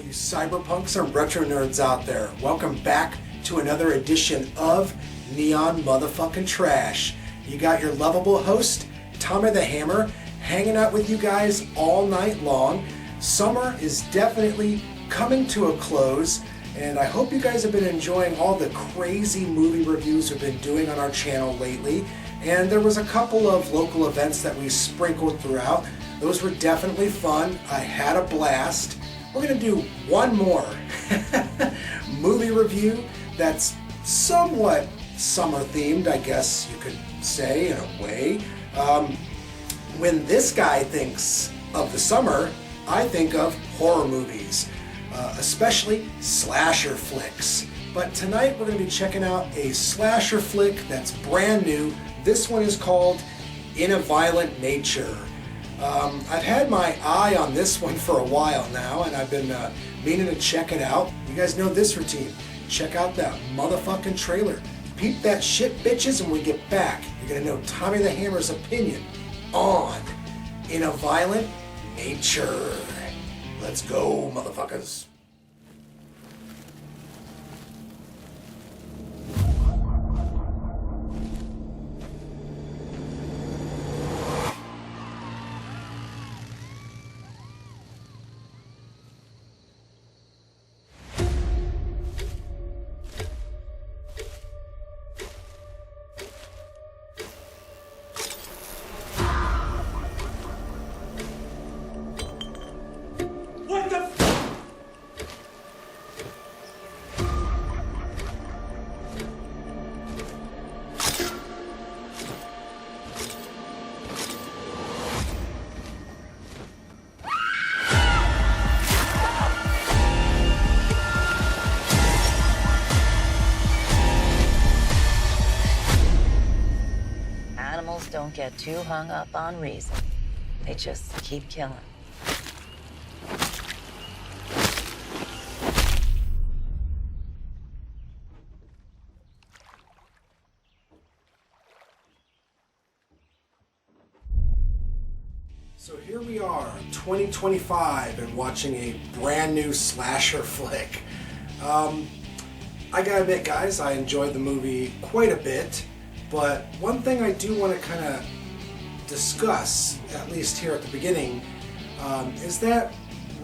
you cyberpunks and retro nerds out there. Welcome back to another edition of Neon Motherfucking Trash. You got your lovable host, Tommy the Hammer, hanging out with you guys all night long. Summer is definitely coming to a close, and I hope you guys have been enjoying all the crazy movie reviews we've been doing on our channel lately. And there was a couple of local events that we sprinkled throughout. Those were definitely fun. I had a blast. We're going to do one more movie review that's somewhat summer themed, I guess you could say, in a way. When this guy thinks of the summer, I think of horror movies, especially slasher flicks. But tonight we're going to be checking out a slasher flick that's brand new. This one is called In a Violent Nature. I've had my eye on this one for a while now, and I've been meaning to check it out. You guys know this routine. Check out that motherfucking trailer. Peep that shit, bitches, and when we get back, you're gonna know Tommy the Hammer's opinion on In a Violent Nature. Let's go, motherfuckers. Animals don't get too hung up on reason. They just keep killing. So here we are, 2025, and watching a brand new slasher flick. I gotta admit, guys, I enjoyed the movie quite a bit. But one thing I do want to kind of discuss, at least here at the beginning, is that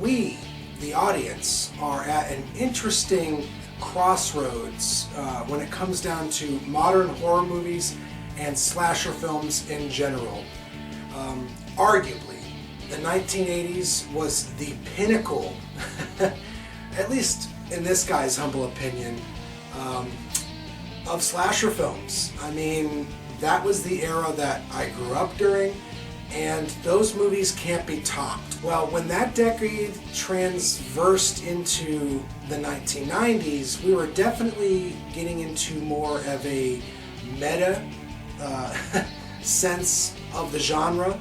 we, the audience, are at an interesting crossroads when it comes down to modern horror movies and slasher films in general. Arguably, the 1980s was the pinnacle, at least in this guy's humble opinion, of slasher films. I mean, that was the era that I grew up during, and those movies can't be topped. Well, when that decade transversed into the 1990s, we were definitely getting into more of a meta sense of the genre.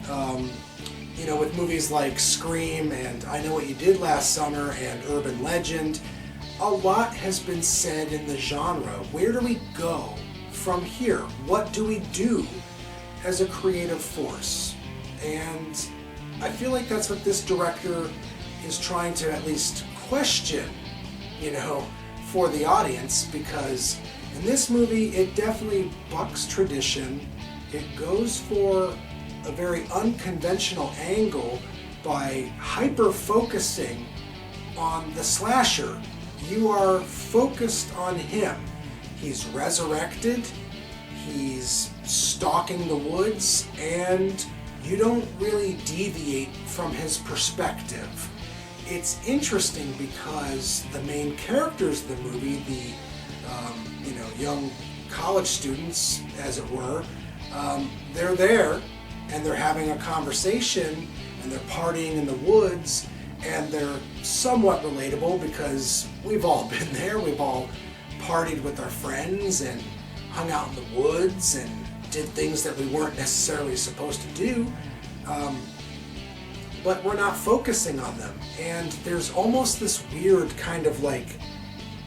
You know, with movies like Scream and I Know What You Did Last Summer and Urban Legend. A lot has been said in the genre. Where do we go from here? What do we do as a creative force? And I feel like that's what this director is trying to at least question, you know, for the audience, because in this movie it definitely bucks tradition. It goes for a very unconventional angle by hyper-focusing on the slasher. You are focused on him. He's resurrected, he's stalking the woods, and you don't really deviate from his perspective. It's interesting because the main characters of the movie, the young college students, as it were, they're there and they're having a conversation and they're partying in the woods. And they're somewhat relatable because we've all been there. We've all partied with our friends and hung out in the woods and did things that we weren't necessarily supposed to do. But we're not focusing on them. And there's almost this weird kind of like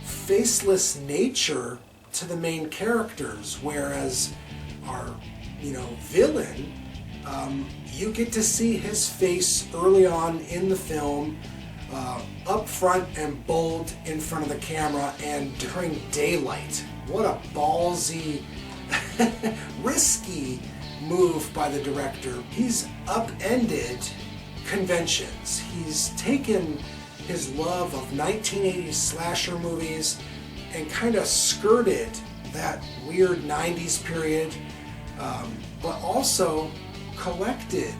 faceless nature to the main characters, whereas our, villain, you get to see his face early on in the film. up front and bold in front of the camera and during daylight. What a ballsy, risky move by the director. He's upended conventions. He's taken his love of 1980s slasher movies and kind of skirted that weird 90s period, but also collected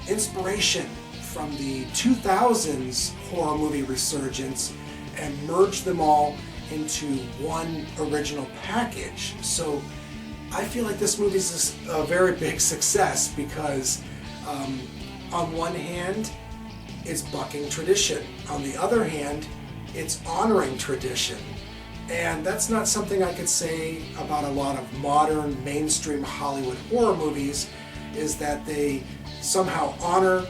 inspiration from the 2000s horror movie resurgence and merged them all into one original package. So I feel like this movie is a very big success because on one hand, it's bucking tradition. On the other hand, it's honoring tradition. And that's not something I could say about a lot of modern mainstream Hollywood horror movies, is that they somehow honor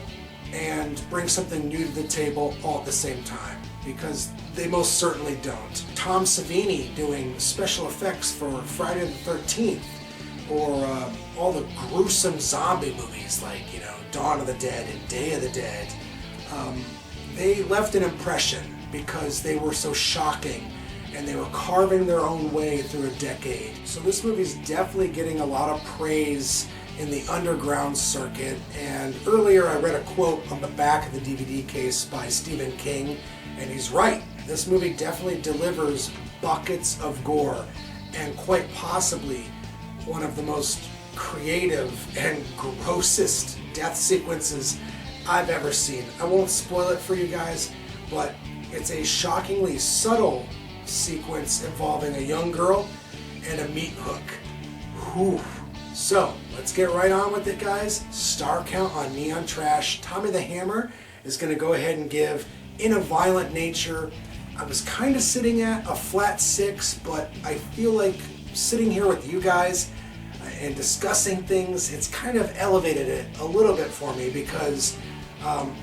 and bring something new to the table all at the same time, because they most certainly don't. Tom Savini doing special effects for Friday the 13th, or all the gruesome zombie movies like, Dawn of the Dead and Day of the Dead. They left an impression because they were so shocking and they were carving their own way through a decade. So this movie's definitely getting a lot of praise in the underground circuit. And earlier I read a quote on the back of the DVD case by Stephen King, and he's right. This movie definitely delivers buckets of gore, and quite possibly one of the most creative and grossest death sequences I've ever seen. I won't spoil it for you guys, but it's a shockingly subtle sequence involving a young girl and a meat hook. Whew. So, let's get right on with it, guys. Star count on Neon Trash. Tommy the Hammer is going to go ahead and give In a Violent Nature. I was kind of sitting at a flat 6, but I feel like sitting here with you guys and discussing things, it's kind of elevated it a little bit for me, because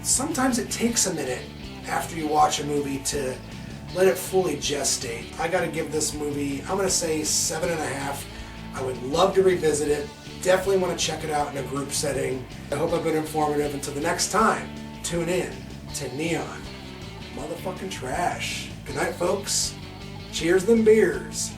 sometimes it takes a minute after you watch a movie to let it fully gestate. I gotta give this movie, I'm gonna say 7.5. I would love to revisit it. Definitely want to check it out in a group setting. I hope I've been informative. Until the next time, tune in to Neon Motherfucking Trash. Good night, folks. Cheers them beers.